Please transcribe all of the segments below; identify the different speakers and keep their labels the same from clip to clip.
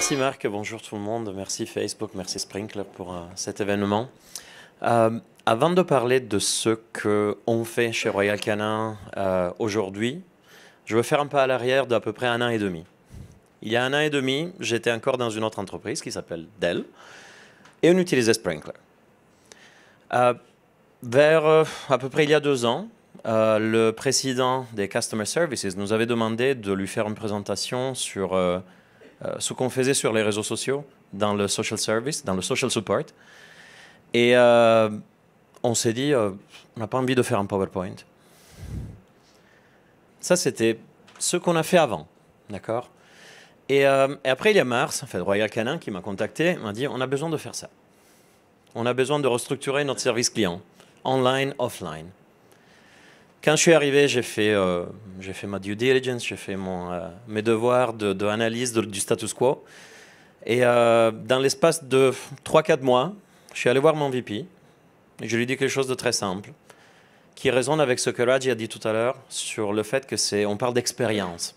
Speaker 1: Merci Marc, bonjour tout le monde, merci Facebook, merci Sprinklr pour cet événement. Avant de parler de ce qu'on fait chez Royal Canin aujourd'hui, je veux faire un pas à l'arrière d'à peu près 1 an et demi. Il y a 1 an et demi, j'étais encore dans une autre entreprise qui s'appelle Dell et on utilisait Sprinklr. Vers à peu près il y a 2 ans, le président des Customer Services nous avait demandé de lui faire une présentation sur ce qu'on faisait sur les réseaux sociaux, dans le social service, dans le social support. Et on s'est dit, on n'a pas envie de faire un PowerPoint. Ça, c'était ce qu'on a fait avant, d'accord ? Et après, il y a Mars, enfin, Royal Canin, qui m'a contacté, m'a dit, on a besoin de faire ça. On a besoin de restructurer notre service client, online, offline. Quand je suis arrivé, j'ai fait ma due diligence, j'ai fait mes devoirs d'analyse du status quo. Et dans l'espace de 3-4 mois, je suis allé voir mon VP et je lui ai dit quelque chose de très simple, qui résonne avec ce que Raji a dit tout à l'heure sur le fait qu'on parle d'expérience.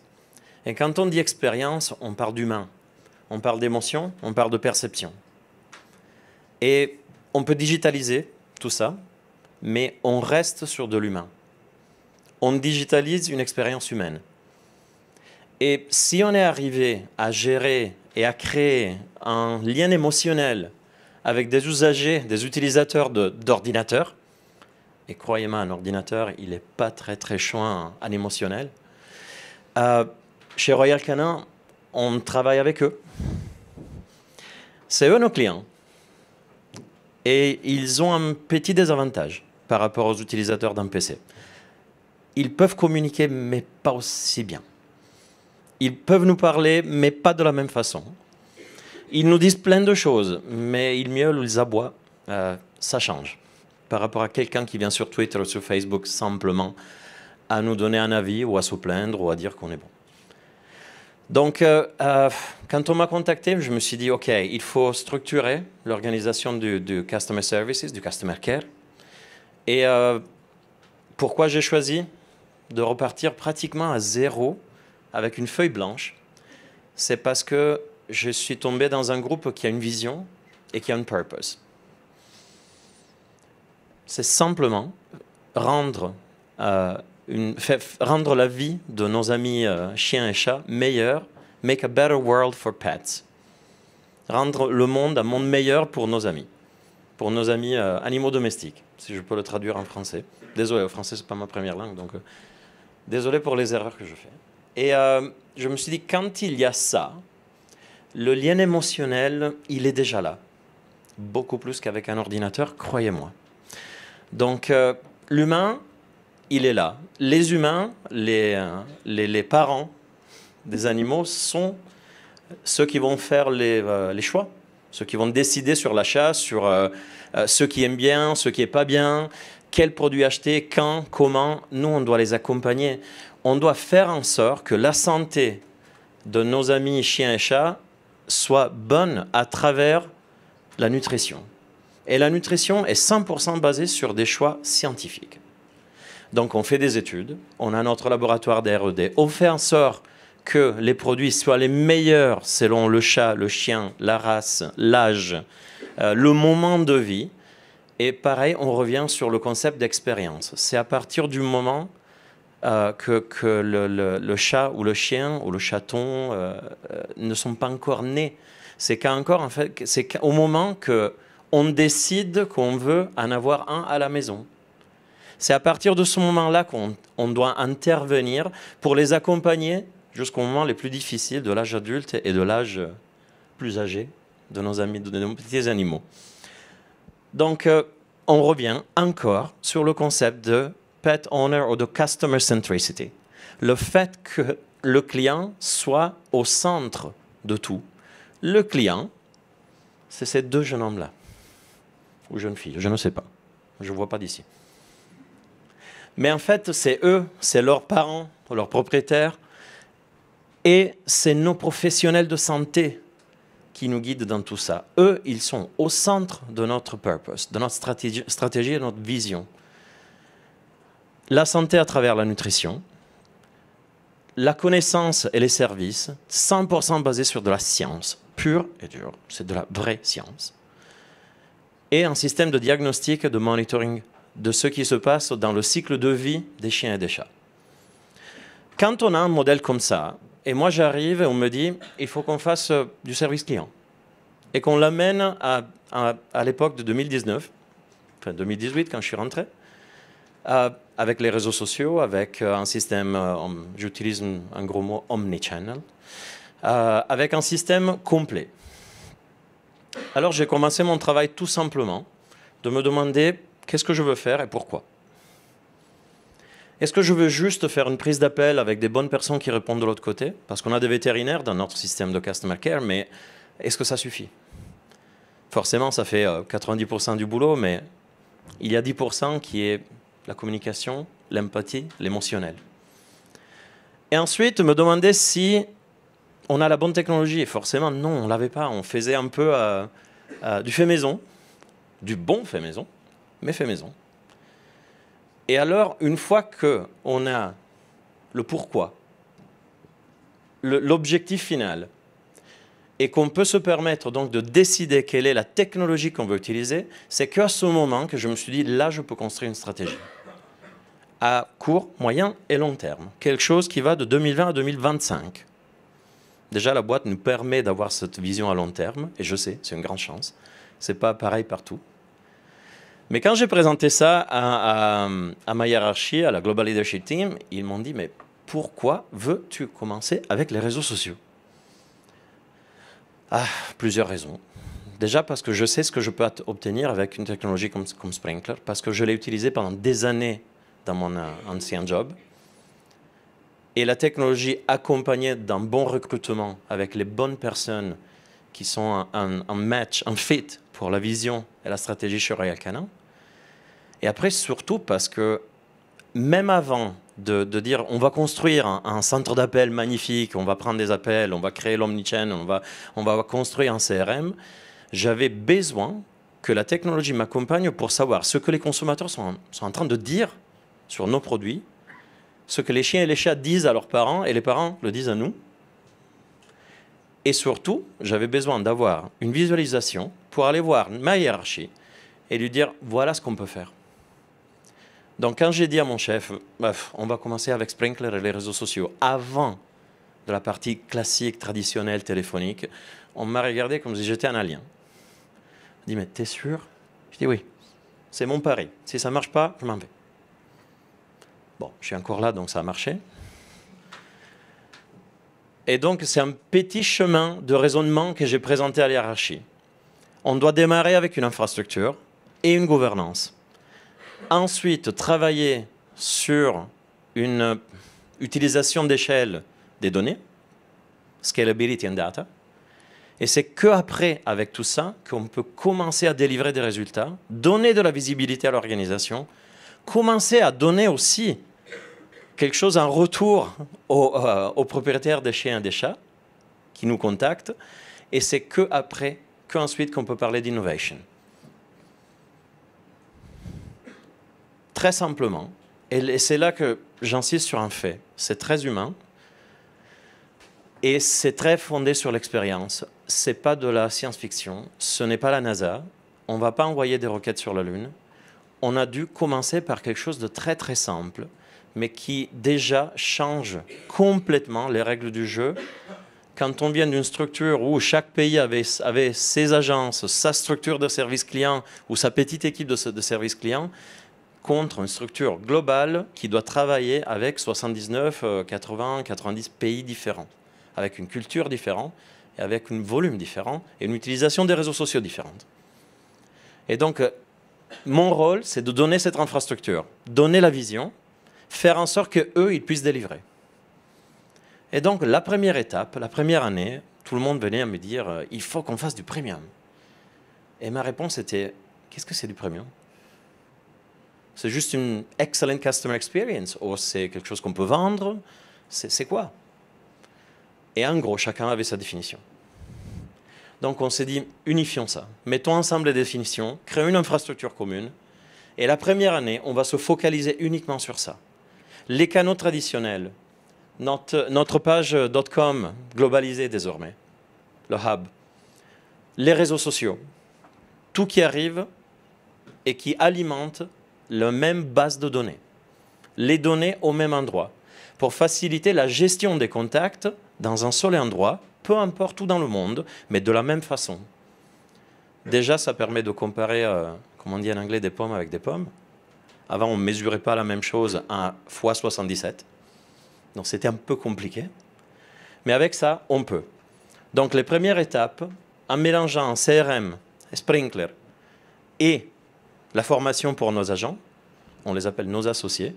Speaker 1: Et quand on dit expérience, on parle d'humain, on parle d'émotion, on parle de perception. Et on peut digitaliser tout ça, mais on reste sur de l'humain. On digitalise une expérience humaine. Et si on est arrivé à gérer et à créer un lien émotionnel avec des usagers, des utilisateurs d'ordinateurs, et croyez-moi, un ordinateur, il n'est pas très chouin en émotionnel, chez Royal Canin, on travaille avec eux. C'est eux nos clients. Et ils ont un petit désavantage par rapport aux utilisateurs d'un PC. Ils peuvent communiquer, mais pas aussi bien. Ils peuvent nous parler, mais pas de la même façon. Ils nous disent plein de choses, mais ils miaulent ou ils aboient. Ça change. Par rapport à quelqu'un qui vient sur Twitter ou sur Facebook simplement à nous donner un avis ou à se plaindre ou à dire qu'on est bon. Donc, quand on m'a contacté, je me suis dit, OK, il faut structurer l'organisation du Customer Services, du Customer Care. Et pourquoi j'ai choisi de repartir pratiquement à zéro avec une feuille blanche? C'est parce que je suis tombé dans un groupe qui a une vision et qui a une purpose. C'est simplement rendre la vie de nos amis chiens et chats meilleure, make a better world for pets. Rendre le monde un monde meilleur pour nos amis animaux domestiques, si je peux le traduire en français. Désolé, le français, c'est pas ma première langue, donc désolé pour les erreurs que je fais. Et je me suis dit, quand il y a ça, le lien émotionnel, il est déjà là. Beaucoup plus qu'avec un ordinateur, croyez-moi. Donc, l'humain, il est là. Les humains, les parents des animaux sont ceux qui vont faire les choix, ceux qui vont décider sur l'achat, sur ceux qui aiment bien, ceux qui n'aiment pas bien, quel produit acheter, quand, comment. Nous, on doit les accompagner. On doit faire en sorte que la santé de nos amis chiens et chats soit bonne à travers la nutrition. Et la nutrition est 100% basée sur des choix scientifiques. Donc, on fait des études, on a notre laboratoire d'R&D, on fait en sorte que les produits soient les meilleurs selon le chat, le chien, la race, l'âge, le moment de vie. Et pareil, on revient sur le concept d'expérience. C'est à partir du moment que le chat ou le chien ou le chaton ne sont pas encore nés. C'est qu'au moment qu'on décide qu'on veut en avoir un à la maison. C'est à partir de ce moment-là qu'on doit intervenir pour les accompagner jusqu'au moment les plus difficiles de l'âge adulte et de l'âge plus âgé de nos amis, de nos petits animaux. Donc, on revient encore sur le concept de pet owner ou de customer centricity. Le fait que le client soit au centre de tout. Le client, c'est ces 2 jeunes hommes-là. Ou jeunes filles, je ne sais pas. Je ne vois pas d'ici. Mais en fait, c'est eux, c'est leurs parents, leurs propriétaires, et c'est nos professionnels de santé qui nous guident dans tout ça. Eux, ils sont au centre de notre purpose, de notre stratégie et de notre vision. La santé à travers la nutrition, la connaissance et les services, 100% basés sur de la science. pur et dur, c'est de la vraie science, et un système de diagnostic et de monitoring de ce qui se passe dans le cycle de vie des chiens et des chats. Quand on a un modèle comme ça, et moi j'arrive et on me dit il faut qu'on fasse du service client, et qu'on l'amène à l'époque de 2019, enfin 2018 quand je suis rentré, avec les réseaux sociaux, avec un système, j'utilise un gros mot, omnichannel, avec un système complet. Alors j'ai commencé mon travail tout simplement de me demander qu'est-ce que je veux faire et pourquoi. Est-ce que je veux juste faire une prise d'appel avec des bonnes personnes qui répondent de l'autre côté? Parce qu'on a des vétérinaires dans notre système de customer care, mais est-ce que ça suffit? Forcément, ça fait 90% du boulot, mais il y a 10% qui est la communication, l'empathie, l'émotionnel. Et ensuite, me demander si on a la bonne technologie. Et forcément, non, on ne l'avait pas. On faisait un peu du fait maison, du bon fait maison, mais fait maison. Et alors, une fois qu'on a le pourquoi, l'objectif final, et qu'on peut se permettre donc de décider quelle est la technologie qu'on veut utiliser, c'est qu'à ce moment que je me suis dit, là, je peux construire une stratégie. À court, moyen et long terme. Quelque chose qui va de 2020 à 2025. Déjà, la boîte nous permet d'avoir cette vision à long terme, et je sais, c'est une grande chance. Ce n'est pas pareil partout. Mais quand j'ai présenté ça à ma hiérarchie, à la Global Leadership Team, ils m'ont dit, mais pourquoi veux-tu commencer avec les réseaux sociaux? Plusieurs raisons. Déjà parce que je sais ce que je peux obtenir avec une technologie comme Sprinklr, parce que je l'ai utilisé pendant des années dans mon ancien job. Et la technologie accompagnée d'un bon recrutement avec les bonnes personnes qui sont un match, un fit pour la vision et la stratégie chez Royal Canin. Et après, surtout parce que même avant de dire on va construire un centre d'appel magnifique, on va prendre des appels, on va créer l'omnichannel, on va construire un CRM, j'avais besoin que la technologie m'accompagne pour savoir ce que les consommateurs sont en train de dire sur nos produits, ce que les chiens et les chats disent à leurs parents et les parents le disent à nous. Et surtout, j'avais besoin d'avoir une visualisation pour aller voir ma hiérarchie et lui dire voilà ce qu'on peut faire. Donc quand j'ai dit à mon chef, on va commencer avec Sprinklr et les réseaux sociaux avant de la partie classique, traditionnelle, téléphonique, on m'a regardé comme si j'étais un alien. Il dit mais t'es sûr? Je dis oui, c'est mon pari. Si ça ne marche pas, je m'en vais. Bon, je suis encore là, donc ça a marché. Et donc, c'est un petit chemin de raisonnement que j'ai présenté à la hiérarchie. On doit démarrer avec une infrastructure et une gouvernance. Ensuite, travailler sur une utilisation d'échelle des données, scalability and data. Et c'est qu'après, avec tout ça, qu'on peut commencer à délivrer des résultats, donner de la visibilité à l'organisation, commencer à donner aussi quelque chose en retour aux propriétaires des chiens et des chats qui nous contactent. Et c'est qu'après, qu'ensuite qu'on peut parler d'innovation. Très simplement, et c'est là que j'insiste sur un fait, c'est très humain et c'est très fondé sur l'expérience. Ce n'est pas de la science-fiction, ce n'est pas la NASA, on ne va pas envoyer des roquettes sur la Lune. On a dû commencer par quelque chose de très très simple, mais qui déjà change complètement les règles du jeu. Quand on vient d'une structure où chaque pays avait ses agences, sa structure de service client ou sa petite équipe de service client, contre une structure globale qui doit travailler avec 79, 80, 90 pays différents, avec une culture différente, et avec un volume différent, et une utilisation des réseaux sociaux différente. Et donc, mon rôle, c'est de donner cette infrastructure, donner la vision, faire en sorte qu'eux, ils puissent délivrer. Et donc, la première étape, la première année, tout le monde venait à me dire « il faut qu'on fasse du premium ». Et ma réponse était « qu'est-ce que c'est du premium ?» C'est juste une excellent customer experience, ou c'est quelque chose qu'on peut vendre, c'est quoi? Et en gros, chacun avait sa définition. Donc on s'est dit, unifions ça, mettons ensemble les définitions, créons une infrastructure commune, et la première année, on va se focaliser uniquement sur ça. Les canaux traditionnels, notre page .com globalisée désormais, le hub, Les réseaux sociaux. Tout qui arrive et qui alimente la même base de données. Les données au même endroit. Pour faciliter la gestion des contacts dans un seul endroit, peu importe où dans le monde, mais de la même façon. Déjà, ça permet de comparer, comme on dit en anglais, des pommes avec des pommes. Avant, on ne mesurait pas la même chose à x77. Donc, c'était un peu compliqué. Mais avec ça, on peut. Donc, les premières étapes, en mélangeant CRM, Sprinklr et la formation pour nos agents, on les appelle nos associés,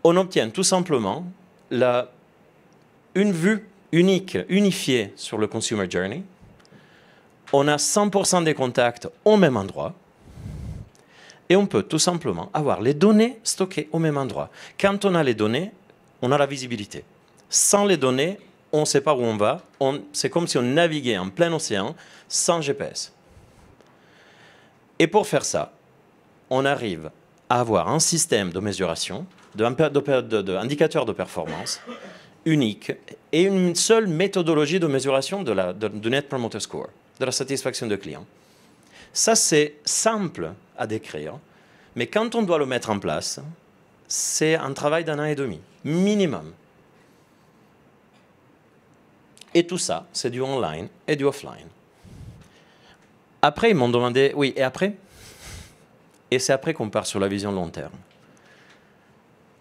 Speaker 1: on obtient tout simplement une vue unique, unifiée sur le Consumer Journey. On a 100% des contacts au même endroit. Et on peut tout simplement avoir les données stockées au même endroit. Quand on a les données, on a la visibilité. Sans les données, on ne sait pas où on va. C'est comme si on naviguait en plein océan sans GPS. Et pour faire ça, on arrive à avoir un système de mesuration, d'indicateurs de performance unique et une seule méthodologie de mesuration de Net Promoter Score, de la satisfaction de client. Ça, c'est simple à décrire, mais quand on doit le mettre en place, c'est un travail d'1 an et demi, minimum. Et tout ça, c'est du online et du offline. Après, ils m'ont demandé, oui, et après? Et c'est après qu'on part sur la vision long terme.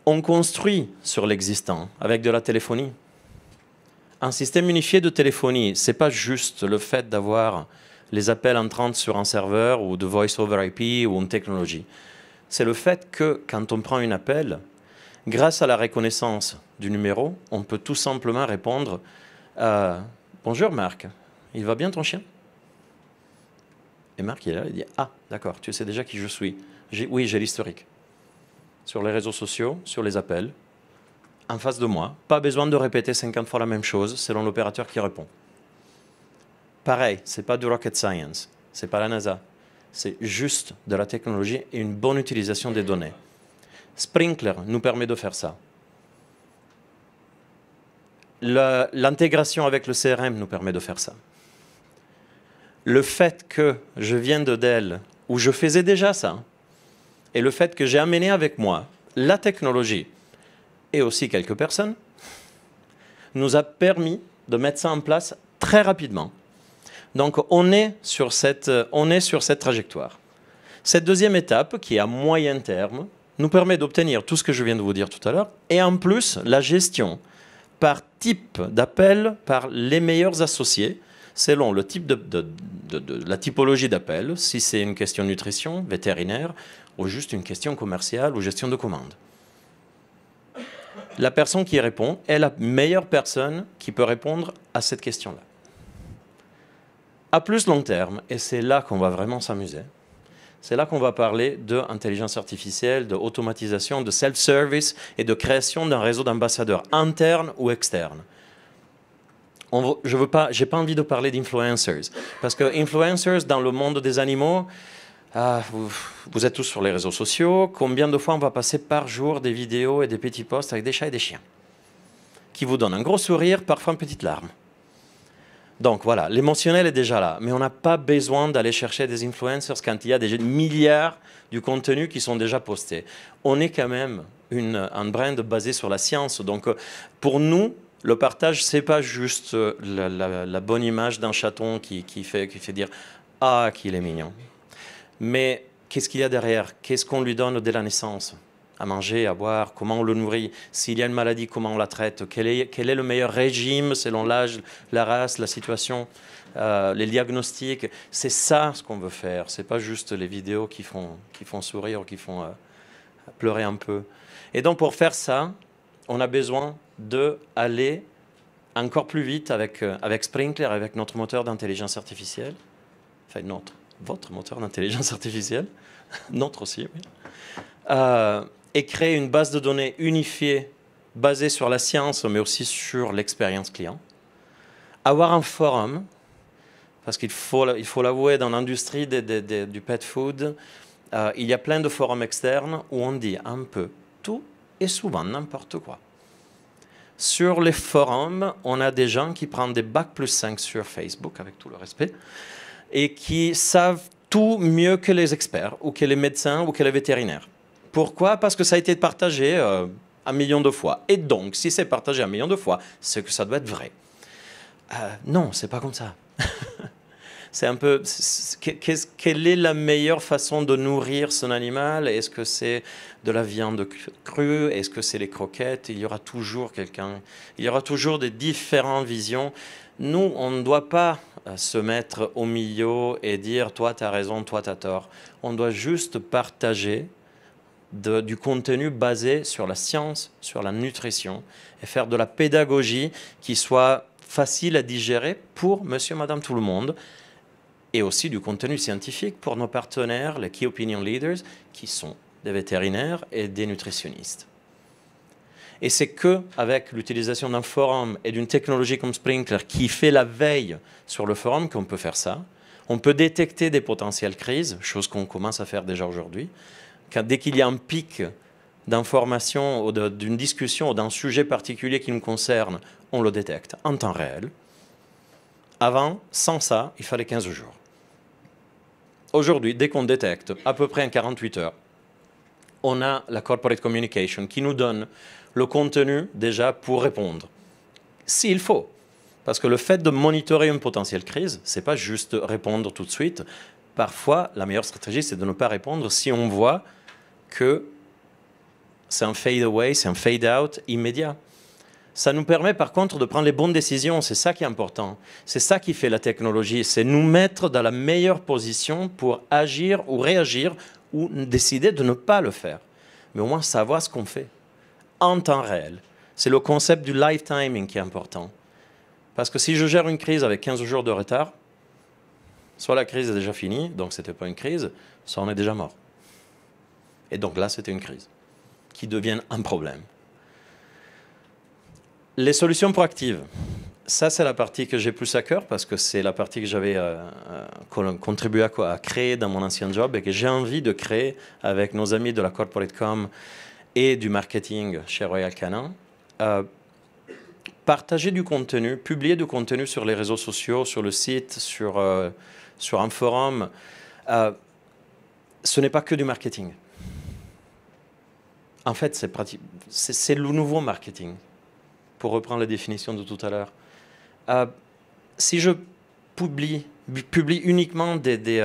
Speaker 1: On construit sur l'existant avec de la téléphonie. Un système unifié de téléphonie, ce n'est pas juste le fait d'avoir les appels entrants sur un serveur ou de voice over IP ou une technologie. C'est le fait que quand on prend un appel, grâce à la reconnaissance du numéro, on peut tout simplement répondre « Bonjour Marc, il va bien ton chien ?» Et Marc, il est là, il dit « Ah, d'accord, tu sais déjà qui je suis. Oui, j'ai l'historique. » Sur les réseaux sociaux, sur les appels, en face de moi. Pas besoin de répéter 50 fois la même chose selon l'opérateur qui répond. Pareil, ce n'est pas du rocket science, ce n'est pas la NASA. C'est juste de la technologie et une bonne utilisation des données. Sprinklr nous permet de faire ça. L'intégration avec le CRM nous permet de faire ça. Le fait que je viens de Dell, où je faisais déjà ça, et le fait que j'ai amené avec moi la technologie et aussi quelques personnes, nous a permis de mettre ça en place très rapidement. Donc on est sur cette trajectoire. Cette deuxième étape, qui est à moyen terme, nous permet d'obtenir tout ce que je viens de vous dire tout à l'heure, et en plus la gestion par type d'appel par les meilleurs associés, selon le type la typologie d'appel, si c'est une question de nutrition, vétérinaire, ou juste une question commerciale ou gestion de commande. La personne qui répond est la meilleure personne qui peut répondre à cette question-là. À plus long terme, et c'est là qu'on va vraiment s'amuser, c'est là qu'on va parler d'intelligence artificielle, d'automatisation, de self-service et de création d'un réseau d'ambassadeurs internes ou externes. Je n'ai pas envie de parler d'influencers, parce que influencers dans le monde des animaux, vous êtes tous sur les réseaux sociaux, combien de fois on va passer par jour des vidéos et des petits posts avec des chats et des chiens qui vous donnent un gros sourire, parfois une petite larme. Donc voilà, l'émotionnel est déjà là, mais on n'a pas besoin d'aller chercher des influencers quand il y a des milliards du contenu qui sont déjà postés. On est quand même un brand basé sur la science, donc pour nous, le partage, ce n'est pas juste la bonne image d'un chaton qui fait dire « Ah, qu'il est mignon ». Mais qu'est-ce qu'il y a derrière? Qu'est-ce qu'on lui donne dès la naissance? À manger, à boire, comment on le nourrit? S'il y a une maladie, comment on la traite? Quel est le meilleur régime selon l'âge, la race, la situation, les diagnostics? C'est ça ce qu'on veut faire. Ce n'est pas juste les vidéos qui font sourire, qui font pleurer un peu. Et donc pour faire ça, on a besoin d'aller encore plus vite avec Sprinklr, avec notre moteur d'intelligence artificielle. Enfin, votre moteur d'intelligence artificielle, notre aussi, oui. Et créer une base de données unifiée, basée sur la science, mais aussi sur l'expérience client. Avoir un forum, parce qu'il faut l'avouer, dans l'industrie du pet food, il y a plein de forums externes où on dit un peu tout et souvent n'importe quoi. Sur les forums, on a des gens qui prennent des bac+5 sur Facebook, avec tout le respect, et qui savent tout mieux que les experts, ou que les médecins, ou que les vétérinaires. Pourquoi? Parce que ça a été partagé 1 million de fois. Et donc, si c'est partagé 1 million de fois, c'est que ça doit être vrai. Non, c'est pas comme ça. C'est un peu... Quelle est la meilleure façon de nourrir son animal? Est-ce que c'est de la viande crue? Est-ce que c'est les croquettes? Il y aura toujours quelqu'un... Il y aura toujours des différentes visions. Nous, on ne doit pas se mettre au milieu et dire « toi, tu as raison, toi, tu as tort ». On doit juste partager du contenu basé sur la science, sur la nutrition, et faire de la pédagogie qui soit facile à digérer pour monsieur, madame, tout le monde, et aussi du contenu scientifique pour nos partenaires, les Key Opinion Leaders, qui sont des vétérinaires et des nutritionnistes. Et c'est qu'avec l'utilisation d'un forum et d'une technologie comme Sprinklr qui fait la veille sur le forum qu'on peut faire ça. On peut détecter des potentielles crises, chose qu'on commence à faire déjà aujourd'hui. Dès qu'il y a un pic d'information ou d'une discussion ou d'un sujet particulier qui nous concerne, on le détecte en temps réel. Avant, sans ça, il fallait 15 jours. Aujourd'hui, dès qu'on détecte, à peu près en 48 heures, on a la corporate communication qui nous donne le contenu déjà pour répondre, s'il faut. Parce que le fait de monitorer une potentielle crise, ce n'est pas juste répondre tout de suite. Parfois, la meilleure stratégie, c'est de ne pas répondre si on voit que c'est un fade away, c'est un fade out immédiat. Ça nous permet par contre de prendre les bonnes décisions, c'est ça qui est important. C'est ça qui fait la technologie, c'est nous mettre dans la meilleure position pour agir ou réagir ou décider de ne pas le faire. Mais au moins savoir ce qu'on fait en temps réel. C'est le concept du live timing qui est important. Parce que si je gère une crise avec 15 jours de retard, soit la crise est déjà finie, donc ce n'était pas une crise, soit on est déjà mort. Et donc là, c'était une crise qui devient un problème. Les solutions proactives, ça c'est la partie que j'ai plus à cœur parce que c'est la partie que j'avais contribué à créer dans mon ancien job et que j'ai envie de créer avec nos amis de la Corporate Com et du marketing chez Royal Canin. Partager du contenu, publier du contenu sur les réseaux sociaux, sur le site, sur un forum, ce n'est pas que du marketing. En fait, c'est le nouveau marketing. Pour reprendre la définition de tout à l'heure. Si je publie uniquement des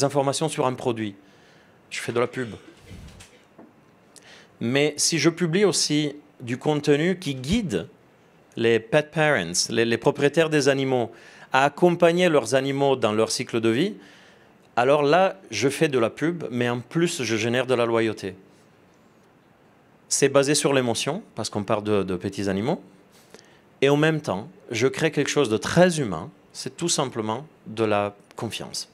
Speaker 1: informations sur un produit, je fais de la pub. Mais si je publie aussi du contenu qui guide les pet parents, les propriétaires des animaux, à accompagner leurs animaux dans leur cycle de vie, alors là, je fais de la pub, mais en plus, je génère de la loyauté. C'est basé sur l'émotion, parce qu'on parle de petits animaux. Et en même temps, je crée quelque chose de très humain. C'est tout simplement de la confiance.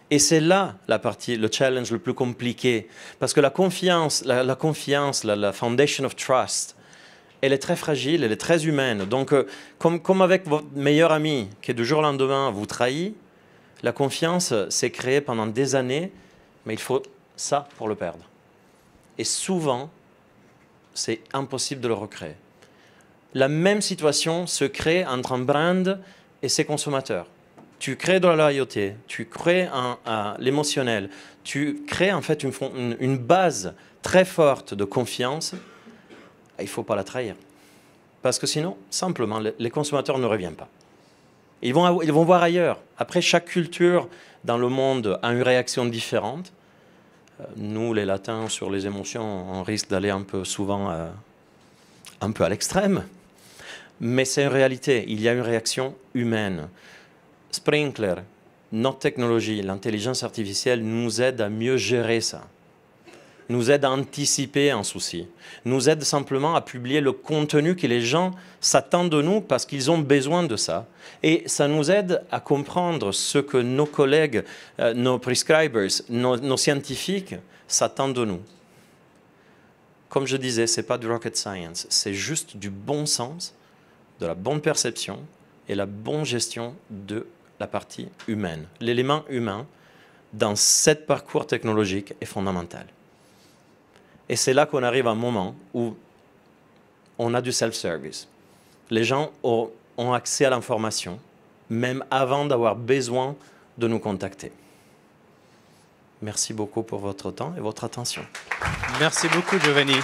Speaker 1: Et c'est là le challenge le plus compliqué. Parce que la confiance, la foundation of trust, elle est très fragile, elle est très humaine. Donc, comme avec votre meilleur ami, qui du jour au lendemain vous trahit, la confiance s'est créée pendant des années, mais il faut ça pour le perdre. Et souvent, c'est impossible de le recréer. La même situation se crée entre un brand et ses consommateurs. Tu crées de la loyauté, tu crées l'émotionnel, tu crées en fait une base très forte de confiance. Il ne faut pas la trahir. Parce que sinon, simplement, les consommateurs ne reviennent pas. Ils vont voir ailleurs. Après, chaque culture dans le monde a une réaction différente. Nous, les latins, sur les émotions, on risque d'aller un peu souvent un peu à l'extrême. Mais c'est une réalité. Il y a une réaction humaine. Sprinklr, notre technologie, l'intelligence artificielle, nous aide à mieux gérer ça. Nous aide à anticiper un souci. Nous aide simplement à publier le contenu que les gens s'attendent de nous parce qu'ils ont besoin de ça. Et ça nous aide à comprendre ce que nos collègues, nos prescribers, nos scientifiques s'attendent de nous. Comme je disais, ce n'est pas du rocket science, c'est juste du bon sens, de la bonne perception et la bonne gestion de la partie humaine. L'élément humain dans ce parcours technologique est fondamental. Et c'est là qu'on arrive à un moment où on a du self-service. Les gens ont accès à l'information même avant d'avoir besoin de nous contacter. Merci beaucoup pour votre temps et votre attention.
Speaker 2: Merci beaucoup, Giovanni.